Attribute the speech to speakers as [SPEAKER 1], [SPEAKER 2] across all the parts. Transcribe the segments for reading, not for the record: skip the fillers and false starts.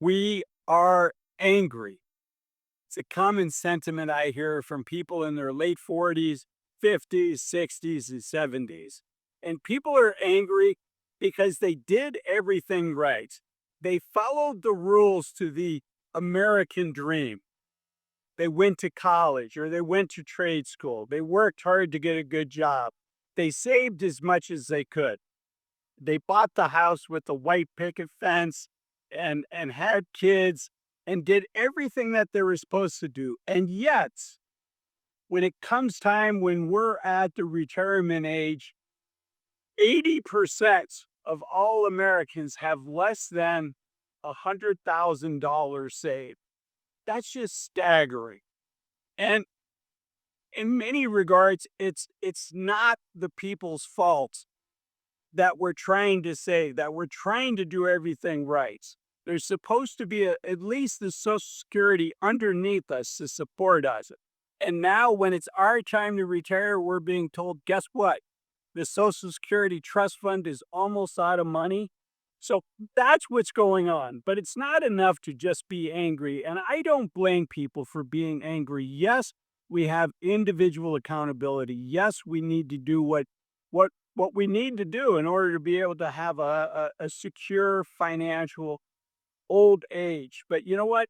[SPEAKER 1] We are angry. It's a common sentiment I hear from people in their late 40s, 50s, 60s, and 70s. And people are angry because they did everything right. They followed the rules to the American dream. They went to college or they went to trade school. They worked hard to get a good job. They saved as much as they could. They bought the house with the white picket fence and had kids and did everything that they were supposed to do. And yet, when it comes time when we're at the retirement age, 80% of all Americans have less than $100,000 saved. That's just staggering. And in many regards, it's not the people's fault that we're trying to say that we're trying to do everything right. There's supposed to be at least the Social Security underneath us to support us. And now, when it's our time to retire, we're being told, guess what? The Social Security Trust Fund is almost out of money. So that's what's going on. But it's not enough to just be angry. And I don't blame people for being angry. Yes, we have individual accountability. Yes, we need to do what we need to do in order to be able to have a secure financial old age. But you know what?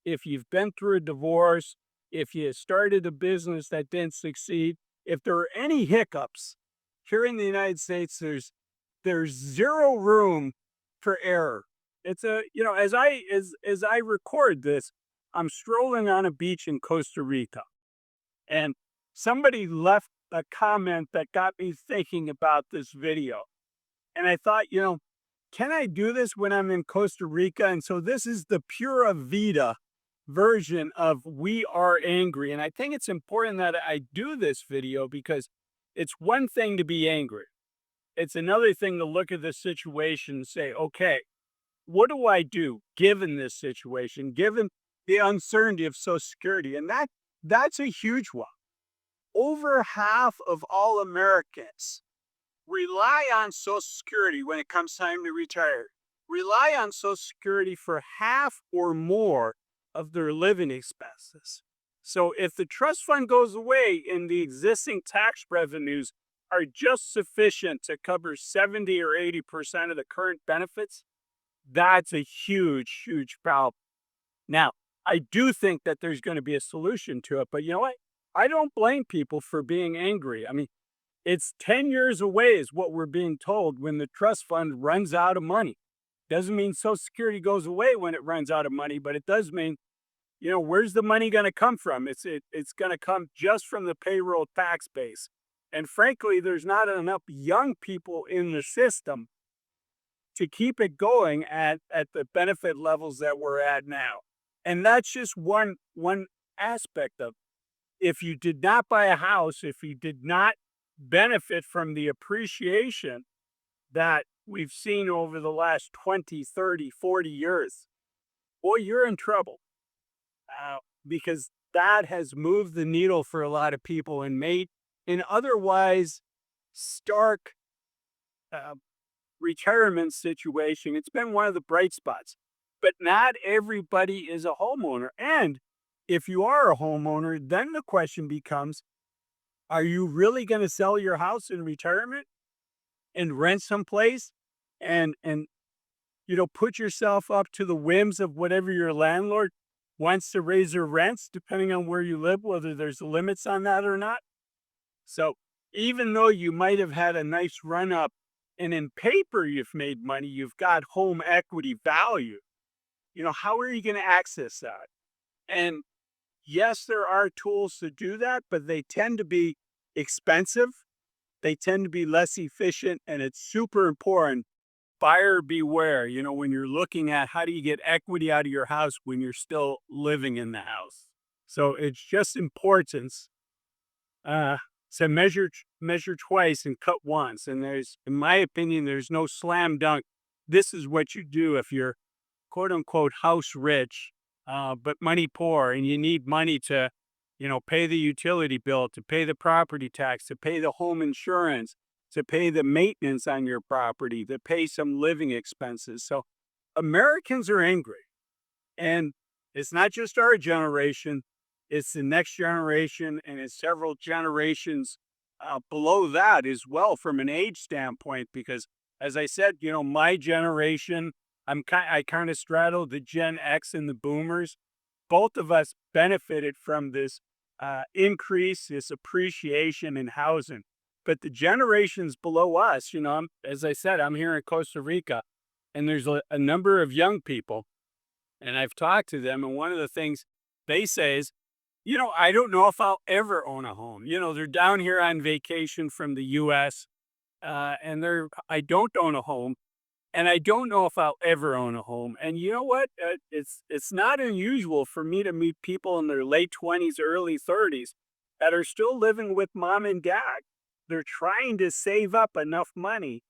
[SPEAKER 1] If you've been through a divorce, if you started a business that didn't succeed, if there are any hiccups here in the United States, there's zero room for error. It's a as I record this, I'm strolling on a beach in Costa Rica, and somebody left a comment that got me thinking about this video. And I thought, can I do this when I'm in Costa Rica? And so this is the Pura Vida version of We Are Angry. And I think it's important that I do this video because it's one thing to be angry. It's another thing to look at the situation and say, okay, what do I do given this situation, given the uncertainty of Social Security? And that's a huge one. Over half of all Americans rely on Social Security when it comes time to retire, rely on Social Security for half or more of their living expenses. So if the trust fund goes away and the existing tax revenues are just sufficient to cover 70 or 80% of the current benefits, that's a huge, huge problem. Now, I do think that there's going to be a solution to it, but you know what? I don't blame people for being angry. I mean, it's 10 years away, is what we're being told, when the trust fund runs out of money. Doesn't mean Social Security goes away when it runs out of money, but it does mean, where's the money going to come from? It's going to come just from the payroll tax base. And frankly, there's not enough young people in the system to keep it going at the benefit levels that we're at now. And that's just one aspect of if you did not buy a house, if you did not benefit from the appreciation that we've seen over the last 20, 30, 40 years, boy, you're in trouble because that has moved the needle for a lot of people and made an otherwise stark uh, retirement situation. It's been one of the bright spots, but not everybody is a homeowner. And if you are a homeowner, then the question becomes, are you really going to sell your house in retirement and rent someplace and put yourself up to the whims of whatever your landlord wants to raise their rents, depending on where you live, whether there's limits on that or not? So even though you might have had a nice run up and in paper you've made money, you've got home equity value, how are you going to access that? And yes, there are tools to do that, but they tend to be expensive. They tend to be less efficient, and it's super important. Buyer beware, when you're looking at how do you get equity out of your house when you're still living in the house. So it's just important uh, to measure twice and cut once. And in my opinion, there's no slam dunk. This is what you do if you're quote unquote house rich, but money poor, and you need money to, pay the utility bill, to pay the property tax, to pay the home insurance, to pay the maintenance on your property, to pay some living expenses. So Americans are angry. And it's not just our generation, it's the next generation and it's several generations below that as well from an age standpoint. Because as I said, my generation, I kind of straddle the Gen X and the boomers. Both of us benefited from this increase, this appreciation in housing. But the generations below us, as I said, I'm here in Costa Rica and there's a number of young people and I've talked to them. And one of the things they say is, I don't know if I'll ever own a home. They're down here on vacation from the US and I don't own a home and I don't know if I'll ever own a home. And you know what? It's not unusual for me to meet people in their late 20s, early 30s that are still living with mom and dad. They're trying to save up enough money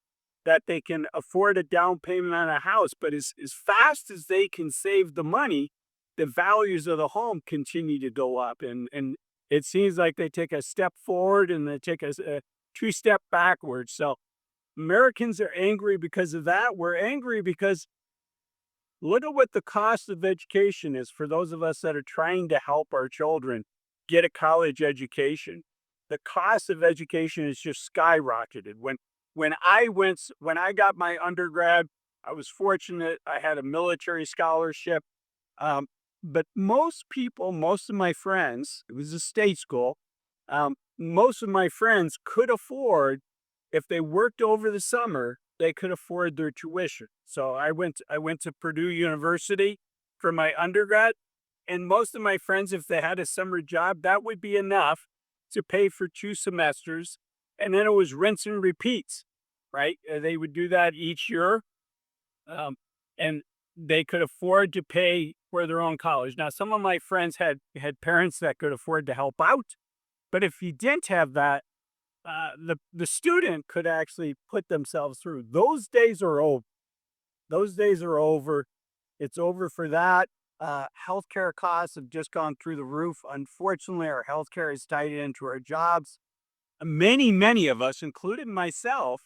[SPEAKER 1] that they can afford a down payment on a house. But as fast as they can save the money, the values of the home continue to go up. And it seems like they take a step forward and they take a two-step backwards. So Americans are angry because of that. We're angry because look at what the cost of education is for those of us that are trying to help our children get a college education. The cost of education is just skyrocketed. When I got my undergrad, I was fortunate. I had a military scholarship. Um, but most people, most of my friends, it was a state school. Most of my friends could afford, if they worked over the summer, they could afford their tuition. So I went to Purdue University for my undergrad, and most of my friends, if they had a summer job, that would be enough to pay for 2 semesters, and then it was rinse and repeats, right? They would do that each year, um, and they could afford to pay for their own college. Now, some of my friends had parents that could afford to help out, but if you didn't have that, the student could actually put themselves through. Those days are over. Those days are over. It's over for that. Healthcare costs have just gone through the roof. Unfortunately, our healthcare is tied into our jobs. Many of us, including myself,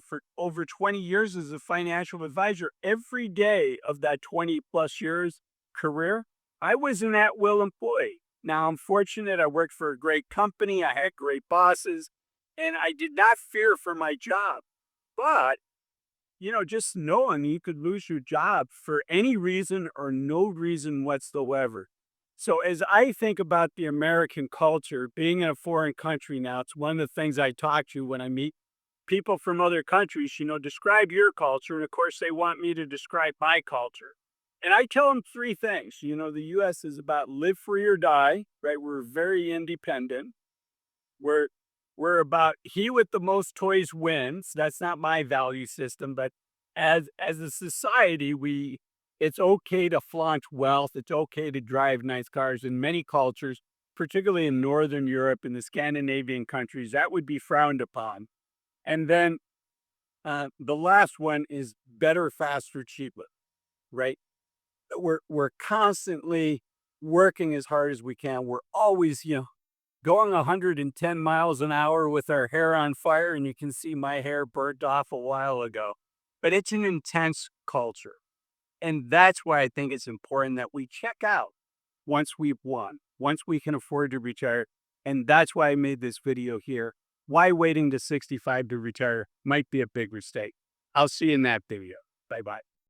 [SPEAKER 1] for over 20 years as a financial advisor, every day of that 20 plus years career, I was an at will employee. Now, I'm fortunate. I worked for a great company. I had great bosses, and I did not fear for my job. But, just knowing you could lose your job for any reason or no reason whatsoever. So, as I think about the American culture, being in a foreign country now, it's one of the things I talk to when I meet people from other countries, describe your culture. And of course, they want me to describe my culture. And I tell them three things. The US is about live free or die, right? We're very independent. We're we're about he with the most toys wins. That's not my value system, but as a society, it's okay to flaunt wealth. It's okay to drive nice cars. In many cultures, particularly in Northern Europe and the Scandinavian countries, that would be frowned upon. And then the last one is better, faster, cheaper, right? We're constantly working as hard as we can. We're always, going 110 miles an hour with our hair on fire, and you can see my hair burnt off a while ago. But it's an intense culture. And that's why I think it's important that we check out once we've won, once we can afford to retire. And that's why I made this video here. Why waiting to 65 to retire might be a big mistake. I'll see you in that video. Bye bye.